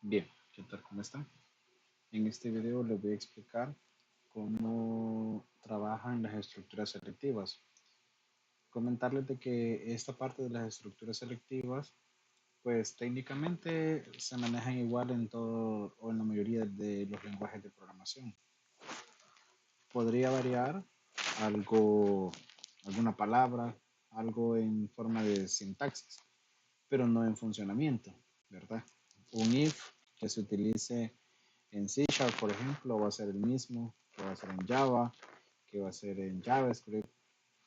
Bien, ¿qué tal? ¿Cómo están? En este video les voy a explicar cómo trabajan las estructuras selectivas. Comentarles de que esta parte de las estructuras selectivas, pues técnicamente se manejan igual en todo o en la mayoría de los lenguajes de programación. Podría variar algo, alguna palabra, algo en forma de sintaxis, pero no en funcionamiento, ¿verdad? Un if que se utilice en C Sharp, por ejemplo, va a ser el mismo que va a ser en Java, que va a ser en JavaScript,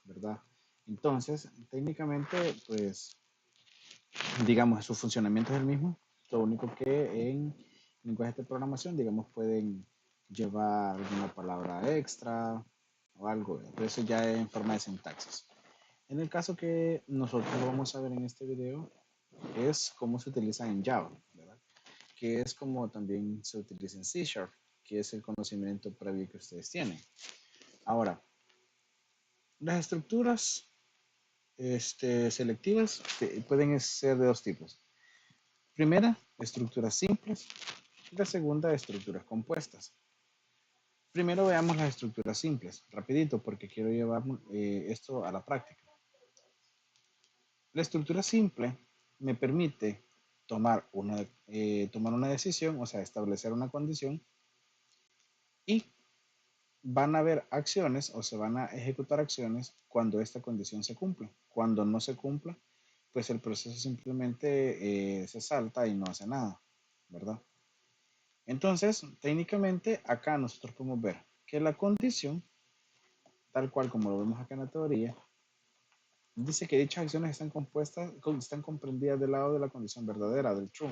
¿verdad? Entonces, técnicamente, pues, digamos, su funcionamiento es el mismo. Lo único que en lenguajes de programación, digamos, pueden llevar alguna palabra extra o algo. Pero eso ya en forma de sintaxis. En el caso que nosotros vamos a ver en este video es cómo se utiliza en Java, ¿verdad? Que es como también se utiliza en C Sharp, que es el conocimiento previo que ustedes tienen. Ahora, las estructuras selectivas pueden ser de dos tipos. Primera, estructuras simples. Y la segunda, estructuras compuestas. Primero veamos las estructuras simples, rapidito, porque quiero llevar esto a la práctica. La estructura simple me permite tomar una decisión, o sea, establecer una condición y van a haber acciones o se van a ejecutar acciones cuando esta condición se cumple. Cuando no se cumpla, pues el proceso simplemente se salta y no hace nada, ¿verdad? Entonces, técnicamente acá nosotros podemos ver que la condición, tal cual como lo vemos acá en la teoría, dice que dichas acciones están comprendidas del lado de la condición verdadera, del true.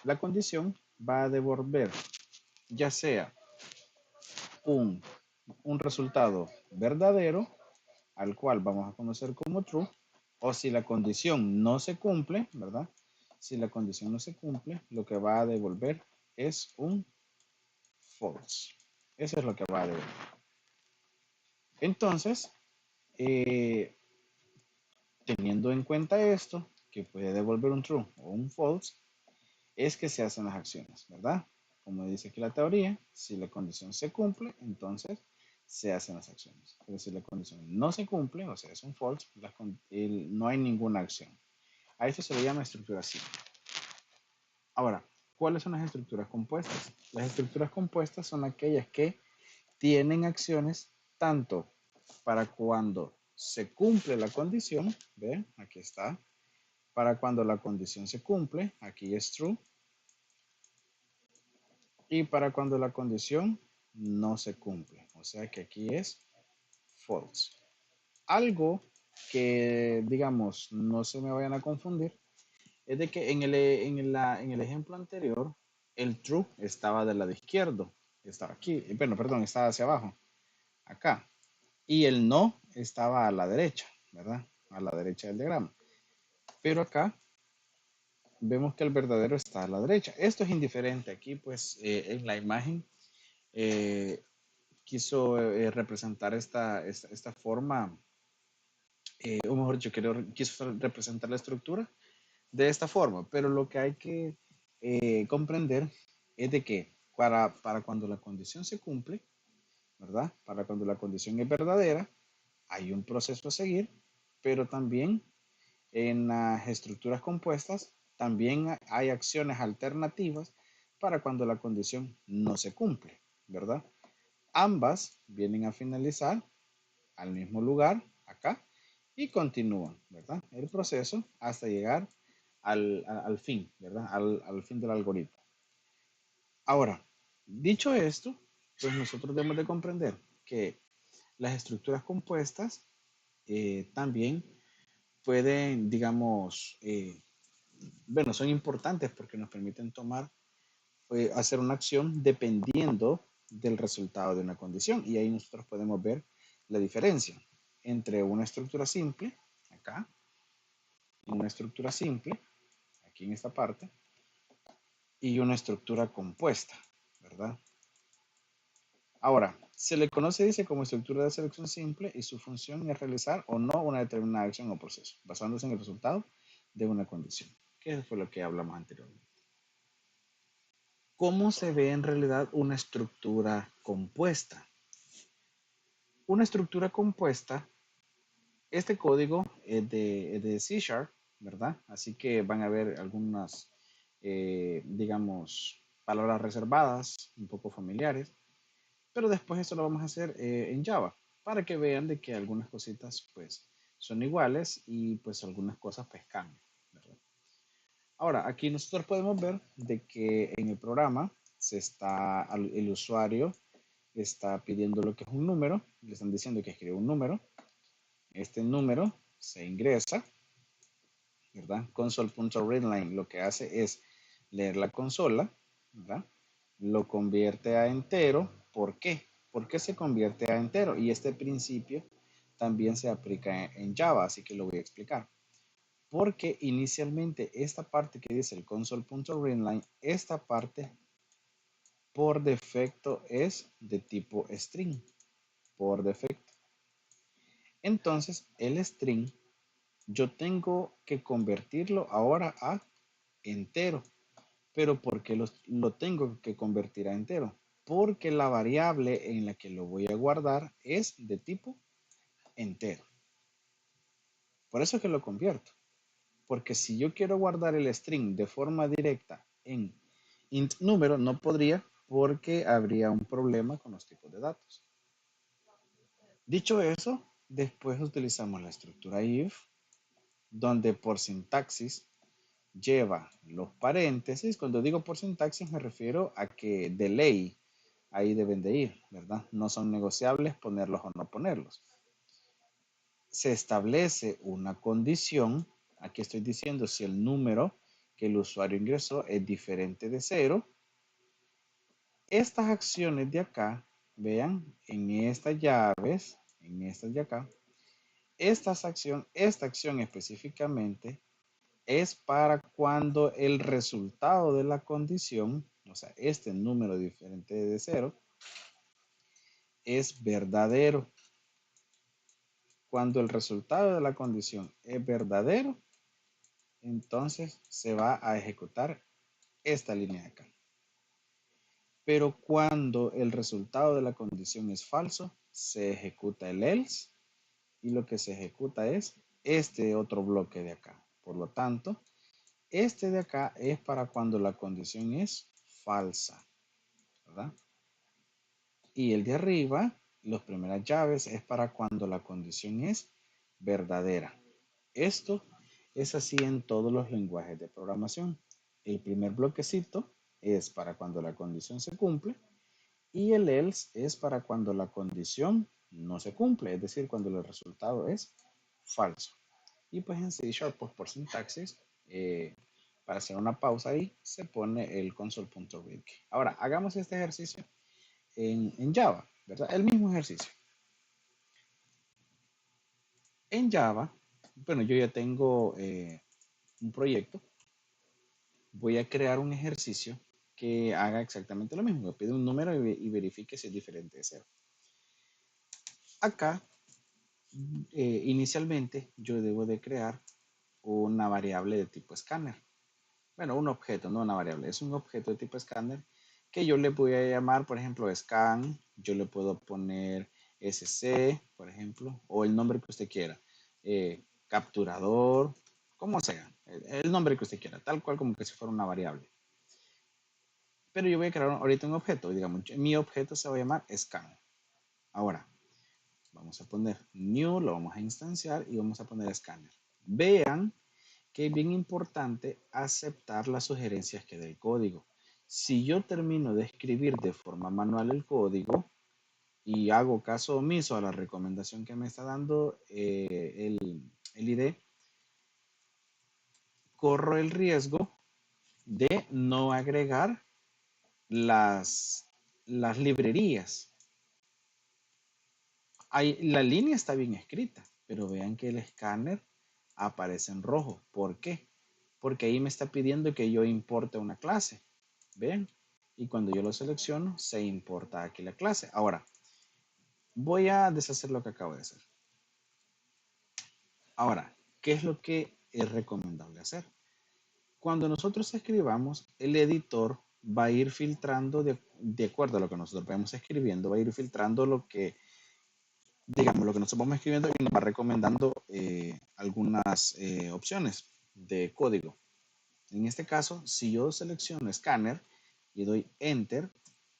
La condición va a devolver ya sea un, un resultado verdadero al cual vamos a conocer como true, o si la condición no se cumple, ¿verdad? Si la condición no se cumple, lo que va a devolver es un false. Eso es lo que va a devolver. Entonces, eh, teniendo en cuenta esto, que puede devolver un true o un false, es que se hacen las acciones, ¿verdad? Como dice aquí la teoría, si la condición se cumple, entonces se hacen las acciones. Pero si la condición no se cumple, o sea, es un false, no hay ninguna acción. A esto se le llama estructura simple. Ahora, ¿cuáles son las estructuras compuestas? Las estructuras compuestas son aquellas que tienen acciones tanto para cuando se cumple la condición, ¿ven? Aquí está. Para cuando la condición se cumple, aquí es true. Y para cuando la condición no se cumple, o sea que aquí es false. Algo que, digamos, no se me vayan a confundir, es de que en el ejemplo anterior, el true estaba del lado izquierdo, estaba aquí, bueno, perdón, estaba hacia abajo, acá, y el no estaba a la derecha, ¿verdad? A la derecha del diagrama. Pero acá vemos que el verdadero está a la derecha. Esto es indiferente aquí, pues en la imagen eh, quiso representar esta forma, o mejor dicho, quiso representar la estructura de esta forma, pero lo que hay que comprender es de que para cuando la condición se cumple, ¿verdad? Para cuando la condición es verdadera, hay un proceso a seguir, pero también en las estructuras compuestas, también hay acciones alternativas para cuando la condición no se cumple, ¿verdad? Ambas vienen a finalizar al mismo lugar, acá, y continúan, ¿verdad? El proceso hasta llegar al fin, ¿verdad? Al fin del algoritmo. Ahora, dicho esto, pues nosotros debemos de comprender que las estructuras compuestas también pueden, digamos, bueno, son importantes porque nos permiten hacer una acción dependiendo del resultado de una condición. Y ahí nosotros podemos ver la diferencia entre una estructura simple, acá, y una estructura simple, aquí en esta parte, y una estructura compuesta, ¿verdad? Ahora, se le conoce, dice, como estructura de selección simple y su función es realizar o no una determinada acción o proceso, basándose en el resultado de una condición, que fue lo que hablamos anteriormente. ¿Cómo se ve en realidad una estructura compuesta? Una estructura compuesta, este código es de C Sharp, ¿verdad? Así que van a ver algunas, digamos, palabras reservadas, un poco familiares, pero después esto lo vamos a hacer en Java, para que vean de que algunas cositas pues son iguales y pues algunas cosas pues cambian, ¿verdad? Ahora, aquí nosotros podemos ver de que en el programa el usuario está pidiendo lo que es un número, le están diciendo que escribe un número, este número se ingresa, ¿verdad? Console.readline lo que hace es leer la consola, ¿verdad? Lo convierte a entero. ¿Por qué? ¿Por qué se convierte a entero? Y este principio también se aplica en Java, así que lo voy a explicar. Porque inicialmente esta parte que dice el console.readline, esta parte por defecto es de tipo string, por defecto. Entonces el string yo tengo que convertirlo ahora a entero. Pero ¿por qué lo tengo que convertir a entero? Porque la variable en la que lo voy a guardar es de tipo entero. Por eso es que lo convierto. Porque si yo quiero guardar el string de forma directa en int número, no podría porque habría un problema con los tipos de datos. Dicho eso, después utilizamos la estructura if, donde por sintaxis lleva los paréntesis. Cuando digo por sintaxis me refiero a que de ley ahí deben de ir, ¿verdad? No son negociables ponerlos o no ponerlos. Se establece una condición. Aquí estoy diciendo si el número que el usuario ingresó es diferente de 0. Estas acciones de acá, vean, en estas llaves, en estas de acá, esta acción específicamente es para cuando el resultado de la condición, o sea, este número diferente de 0, es verdadero. Cuando el resultado de la condición es verdadero, entonces se va a ejecutar esta línea de acá. Pero cuando el resultado de la condición es falso, se ejecuta el else y lo que se ejecuta es este otro bloque de acá. Por lo tanto, este de acá es para cuando la condición es falsa, ¿verdad? Y el de arriba, las primeras llaves, es para cuando la condición es verdadera. Esto es así en todos los lenguajes de programación. El primer bloquecito es para cuando la condición se cumple y el else es para cuando la condición no se cumple, es decir, cuando el resultado es falso. Y pues en C Sharp, pues por sintaxis, para hacer una pausa ahí, se pone el console.read. Ahora, hagamos este ejercicio en Java, ¿verdad? El mismo ejercicio. En Java, bueno, yo ya tengo un proyecto. Voy a crear un ejercicio que haga exactamente lo mismo. Me pide un número y verifique si es diferente de 0. Acá, inicialmente, yo debo de crear una variable de tipo escáner. Bueno, un objeto, no una variable. Es un objeto de tipo escáner que yo le voy a llamar, por ejemplo, scan. Yo le puedo poner sc, por ejemplo, o el nombre que usted quiera. Capturador, como sea. El nombre que usted quiera, tal cual como que si fuera una variable. Pero yo voy a crear ahorita un objeto. Digamos, mi objeto se va a llamar scan. Ahora, vamos a poner new, lo vamos a instanciar y vamos a poner scanner. Vean que es bien importante aceptar las sugerencias que da el código. Si yo termino de escribir de forma manual el código y hago caso omiso a la recomendación que me está dando el IDE, corro el riesgo de no agregar las librerías. La línea está bien escrita, pero vean que el escáner aparece en rojo. ¿Por qué? Porque ahí me está pidiendo que yo importe una clase. ¿Ven? Y cuando yo lo selecciono, se importa aquí la clase. Ahora, voy a deshacer lo que acabo de hacer. Ahora, ¿qué es lo que es recomendable hacer? Cuando nosotros escribamos, el editor va a ir filtrando de acuerdo a lo que nosotros vamos escribiendo, va a ir filtrando lo que, digamos, lo que nosotros vamos escribiendo y nos va recomendando algunas opciones de código. En este caso, si yo selecciono escáner y doy enter,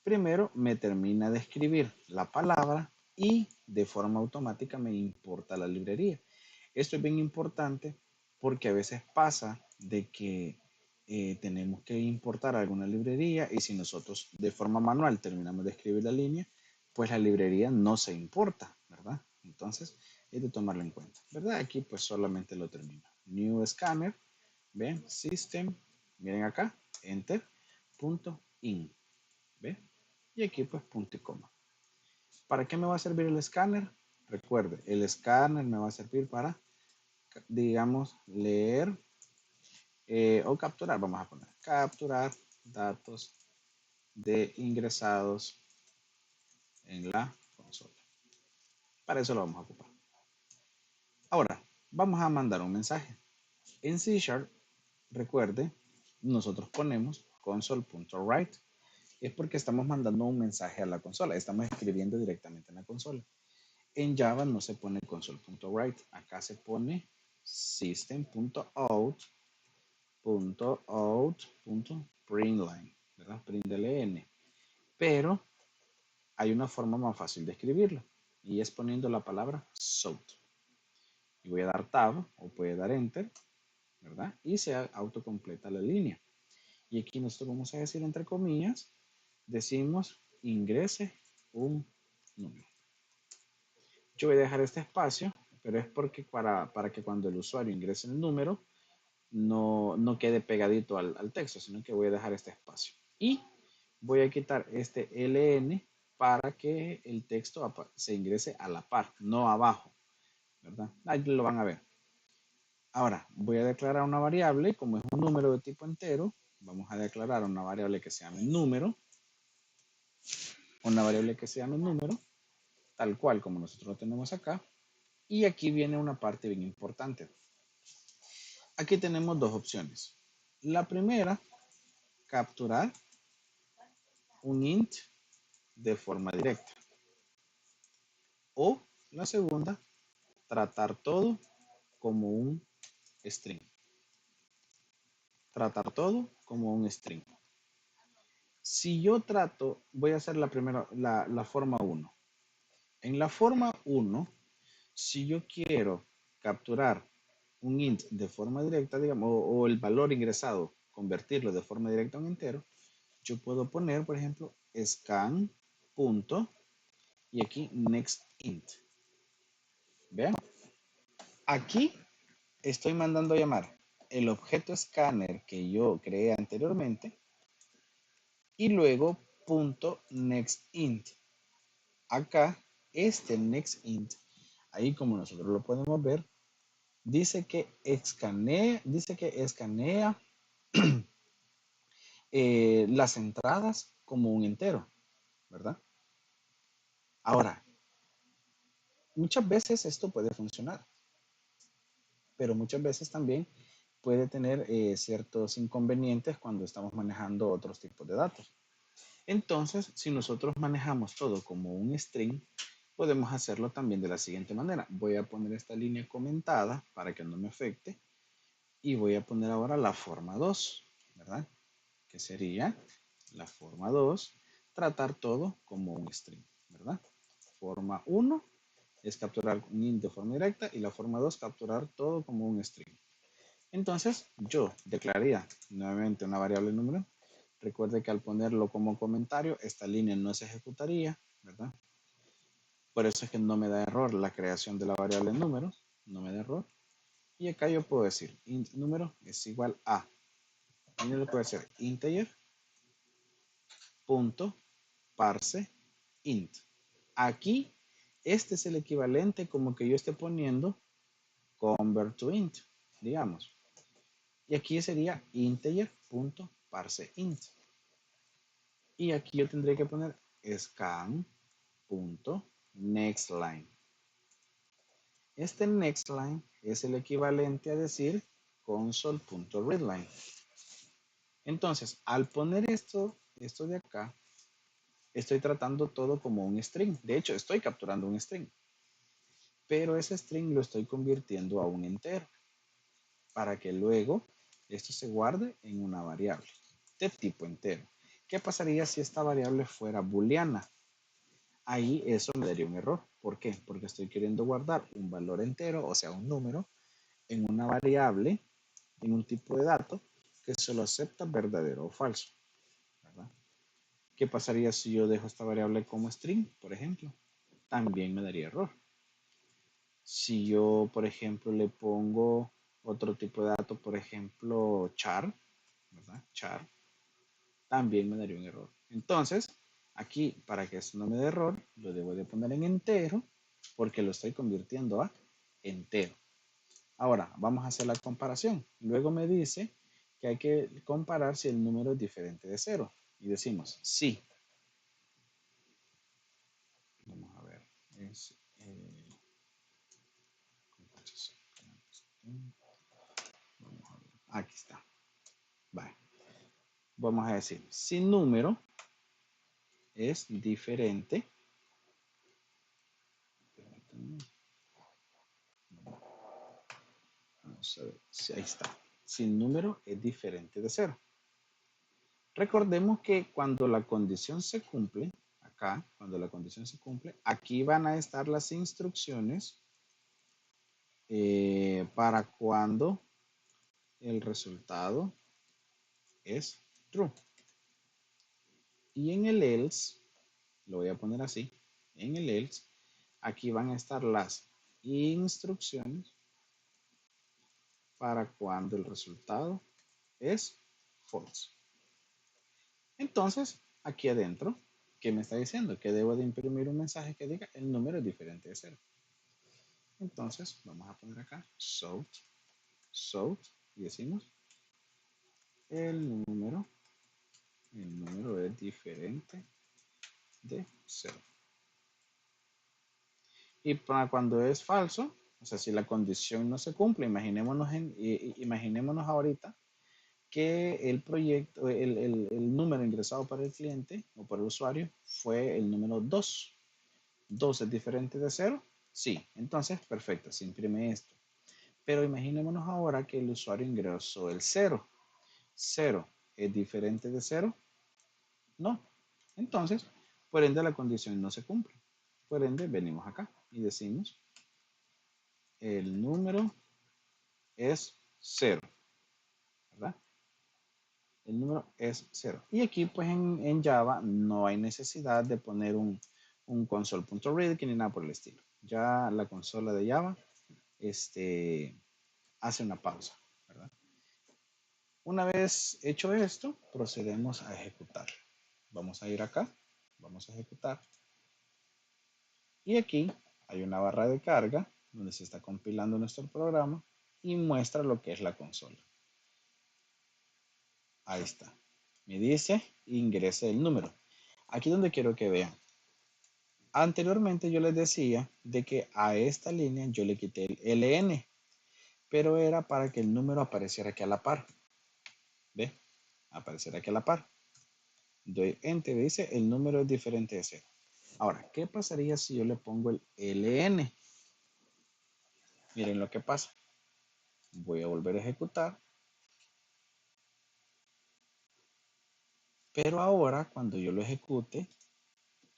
primero me termina de escribir la palabra y de forma automática me importa la librería. Esto es bien importante porque a veces pasa de que tenemos que importar alguna librería y si nosotros de forma manual terminamos de escribir la línea, pues la librería no se importa, ¿verdad? Entonces, es de tomarlo en cuenta, ¿verdad? Aquí pues solamente lo termino. New Scanner, ¿ven? System, miren acá, enter, punto in, ¿ven? Y aquí pues punto y coma. ¿Para qué me va a servir el escáner? Recuerde, el escáner me va a servir para, digamos, leer o capturar, vamos a poner, capturar datos de ingresados en la consola. Para eso lo vamos a ocupar. Ahora, vamos a mandar un mensaje. En C#, recuerde, nosotros ponemos console.write. Es porque estamos mandando un mensaje a la consola. Estamos escribiendo directamente en la consola. En Java no se pone console.write. Acá se pone system.out.println, ¿verdad? Println. Pero hay una forma más fácil de escribirlo y es poniendo la palabra south. Y voy a dar tab o puede dar enter, ¿verdad? Y se autocompleta la línea. Y aquí nosotros vamos a decir entre comillas, decimos ingrese un número. Yo voy a dejar este espacio, pero es porque para que cuando el usuario ingrese el número, no quede pegadito al texto, sino que voy a dejar este espacio. Y voy a quitar este LN para que el texto se ingrese a la par, no abajo, ¿verdad? Ahí lo van a ver. Ahora, voy a declarar una variable, como es un número de tipo entero, vamos a declarar una variable que se llame número, tal cual como nosotros lo tenemos acá, y aquí viene una parte bien importante. Aquí tenemos dos opciones. La primera, capturar un int de forma directa. O la segunda, tratar todo como un string. Tratar todo como un string. Si yo trato, voy a hacer la primera, la forma 1. En la forma 1, si yo quiero capturar un int de forma directa, digamos, o el valor ingresado, convertirlo de forma directa a un entero, yo puedo poner, por ejemplo, scan. Y aquí next int. Vean. Aquí estoy mandando a llamar el objeto scanner que yo creé anteriormente y luego punto next int. Acá, este next int, ahí como nosotros lo podemos ver, dice que escanea las entradas como un entero, ¿verdad? Ahora, muchas veces esto puede funcionar, pero muchas veces también puede tener ciertos inconvenientes cuando estamos manejando otros tipos de datos. Entonces, si nosotros manejamos todo como un string, podemos hacerlo también de la siguiente manera. Voy a poner esta línea comentada para que no me afecte y voy a poner ahora la forma 2, ¿verdad? Que sería la forma 2, tratar todo como un string, ¿verdad? Forma 1 es capturar un int de forma directa y la forma 2 capturar todo como un string. Entonces, yo declararía nuevamente una variable número. Recuerde que al ponerlo como comentario, esta línea no se ejecutaría, ¿verdad? Por eso es que no me da error la creación de la variable número, no me da error. Y acá yo puedo decir int número es igual a, y yo le puedo decir integer punto parse int. Aquí, este es el equivalente como que yo esté poniendo convert to int, digamos. Y aquí sería integer.parseInt. Y aquí yo tendría que poner scan.nextLine. Este nextLine es el equivalente a decir console.readline. Entonces, al poner esto de acá, estoy tratando todo como un string. De hecho, estoy capturando un string. Pero ese string lo estoy convirtiendo a un entero para que luego esto se guarde en una variable de tipo entero. ¿Qué pasaría si esta variable fuera booleana? Ahí eso me daría un error. ¿Por qué? Porque estoy queriendo guardar un valor entero, o sea, un número, en una variable, en un tipo de dato que solo acepta verdadero o falso, ¿verdad? ¿Qué pasaría si yo dejo esta variable como string, por ejemplo? También me daría error. Si yo, por ejemplo, le pongo otro tipo de dato, por ejemplo, char, ¿verdad? Char, también me daría un error. Entonces, aquí, para que eso no me dé error, lo debo de poner en entero, porque lo estoy convirtiendo a entero. Ahora, vamos a hacer la comparación. Luego me dice que hay que comparar si el número es diferente de cero. Y decimos, sí. Vamos a ver. Es, vamos a ver. Aquí está. Vale. Vamos a decir, si número es diferente. Vamos a ver si ahí está. Si el número es diferente de cero. Recordemos que cuando la condición se cumple, acá, cuando la condición se cumple, aquí van a estar las instrucciones para cuando el resultado es true. Y en el else, lo voy a poner así, en el else, aquí van a estar las instrucciones para cuando el resultado es false. Entonces, aquí adentro, ¿qué me está diciendo? Que debo de imprimir un mensaje que diga el número es diferente de cero. Entonces, vamos a poner acá sort, y decimos el número es diferente de cero. Y para cuando es falso, o sea, si la condición no se cumple, imaginémonos ahorita que el proyecto, el número ingresado para el cliente o para el usuario fue el número 2. 2 es diferente de 0. Sí, entonces perfecto, se imprime esto. Pero imaginémonos ahora que el usuario ingresó el 0. 0 es diferente de 0. No. Entonces, por ende la condición no se cumple. Por ende, venimos acá y decimos el número es 0, ¿verdad? El número es 0. Y aquí, pues en Java no hay necesidad de poner un console.read ni nada por el estilo. Ya la consola de Java hace una pausa, ¿verdad? Una vez hecho esto, procedemos a ejecutar. Vamos a ir acá, vamos a ejecutar. Y aquí hay una barra de carga donde se está compilando nuestro programa y muestra lo que es la consola. Ahí está. Me dice ingrese el número. Aquí donde quiero que vean. Anteriormente yo les decía de que a esta línea yo le quité el LN, pero era para que el número apareciera aquí a la par. ¿Ve? Aparecerá aquí a la par. Doy enter, dice el número es diferente de 0. Ahora, ¿qué pasaría si yo le pongo el LN? Miren lo que pasa. Voy a volver a ejecutar. Pero ahora, cuando yo lo ejecute,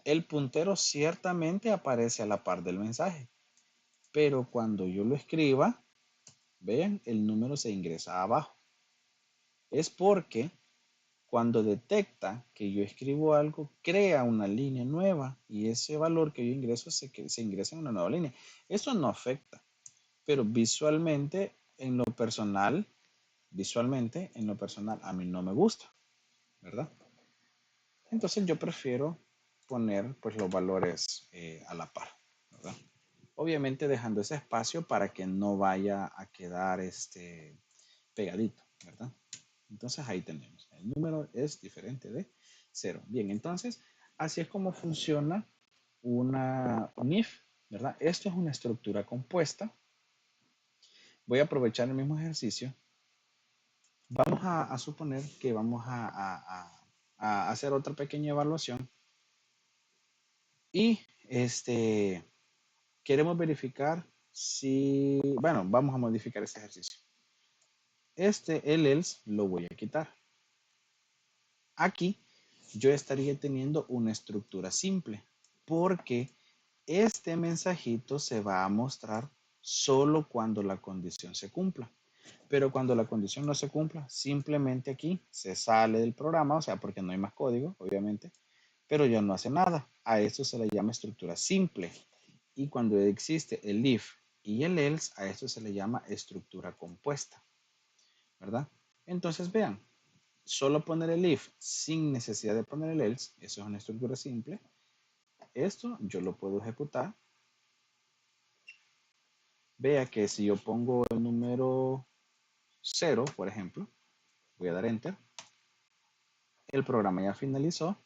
el puntero ciertamente aparece a la par del mensaje. Pero cuando yo lo escriba, vean, el número se ingresa abajo. Es porque cuando detecta que yo escribo algo, crea una línea nueva y ese valor que yo ingreso se ingresa en una nueva línea. Eso no afecta, pero visualmente, en lo personal, a mí no me gusta, ¿verdad? Entonces yo prefiero poner pues los valores a la par, ¿verdad? Obviamente dejando ese espacio para que no vaya a quedar pegadito, ¿verdad? Entonces ahí tenemos. El número es diferente de 0. Bien, entonces así es como funciona un if, ¿verdad? Esto es una estructura compuesta. Voy a aprovechar el mismo ejercicio Vamos a suponer que vamos a hacer otra pequeña evaluación y queremos verificar si, bueno, vamos a modificar este ejercicio. El else lo voy a quitar. Aquí yo estaría teniendo una estructura simple porque este mensajito se va a mostrar solo cuando la condición se cumpla. Pero cuando la condición no se cumpla, simplemente aquí se sale del programa, o sea, porque no hay más código, obviamente, pero ya no hace nada. A esto se le llama estructura simple. Y cuando existe el if y el else, a esto se le llama estructura compuesta, ¿verdad? Entonces vean, solo poner el if sin necesidad de poner el else, eso es una estructura simple. Esto yo lo puedo ejecutar. Vea que si yo pongo el número 0, por ejemplo, voy a dar enter, el programa ya finalizó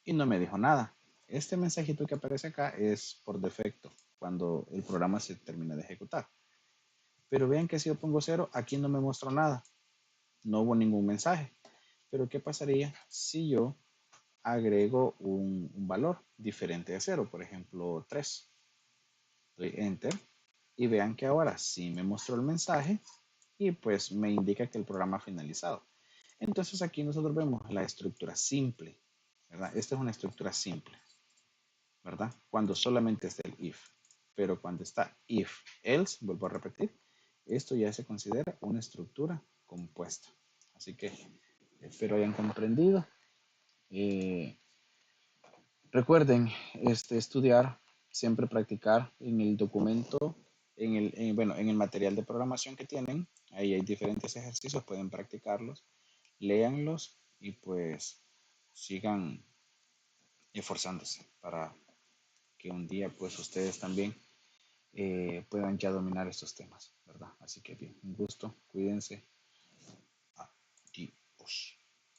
y no me dijo nada. Este mensajito que aparece acá es por defecto cuando el programa se termina de ejecutar. Pero vean que si yo pongo 0, aquí no me mostró nada. No hubo ningún mensaje. Pero ¿qué pasaría si yo agrego un valor diferente de 0? Por ejemplo, 3. Doy enter y vean que ahora sí me mostró el mensaje y pues me indica que el programa ha finalizado. Entonces aquí nosotros vemos la estructura simple, ¿verdad? Esta es una estructura simple, ¿verdad? Cuando solamente está el if. Pero cuando está if, else, vuelvo a repetir, esto ya se considera una estructura compuesta. Así que espero hayan comprendido. Eh, Recuerden estudiar, siempre practicar en el documento, bueno, en el material de programación que tienen. Ahí hay diferentes ejercicios, pueden practicarlos, léanlos y pues sigan esforzándose para que un día pues ustedes también puedan ya dominar estos temas, ¿verdad? Así que bien, un gusto, cuídense. Adiós.